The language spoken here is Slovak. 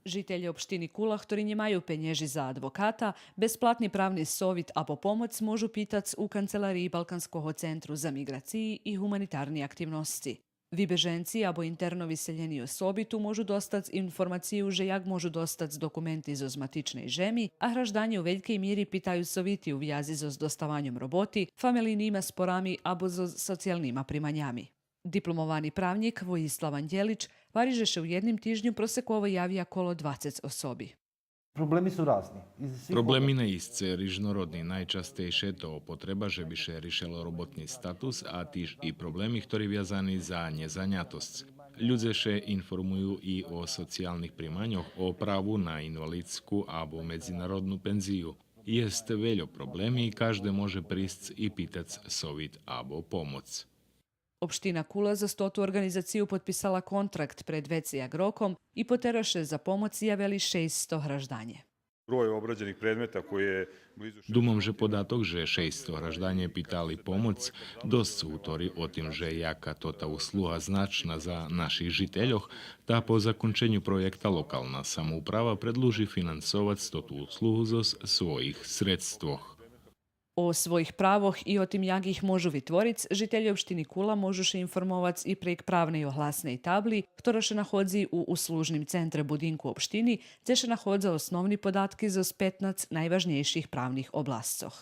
Žitelji opštini Kula, ktorí nemajú penieži za advokata, besplatni pravni sovit a po pomoc môžu pýtať u kancelariji Balkanského centru za migraciji i humanitarni aktivnosti. Vybeženci abo interno vyseljeni osobi tu môžu dostať informaciju, že jak môžu dostať dokumenti zo zmatičnej žemi, a hraždanje u velikej miri pýtajú soviti u vjazi zo dostavanjem roboti, familijnima sporami abo zo socijalnima primanjami. Diplomovani pravnik Vojislav Andjelić varižeše u jednim tižnju prosekovo javija kolo 20 osobi. Problemi su razni. Problemi neistce rižnorodní. Najčastejšie to potreba, že by še rišelo robotný status a tiež i problemi, ktorí viazaní za nezaňatosť. Ľudia še informujú i o sociálnych primaňoch, o právu na invalidskú alebo medzinárodnú penziu. Jest veľa problémí, každé môže prísť i pýtať sovit alebo pomoc. Opština Kula za stotu organizaciju potpisala kontrakt pred vecijak rokom i poteraše za pomoć javili 600 hraždanje. Broj obrađenih predmeta koji je blizu... Думам, že podatok, že 600 hraždanje pitali pomoc, dosť sútori o tým, že jaka to ta usluha značna za naših žiteljoh, ta po zakončenju projekta lokalna samouprava predluži financovať tú usluhu zo svojich sredstvoh. O svojih pravoh i o tim jak ih možu vytvoric, žitelji opštini Kula možuše informovac i prek pravnej ohlasnej tabli, ktorá še nahodzi u uslužnim centre budinku opštini, gdje še nahodza osnovni podatki za 15 najvažnejših pravnih oblascoh.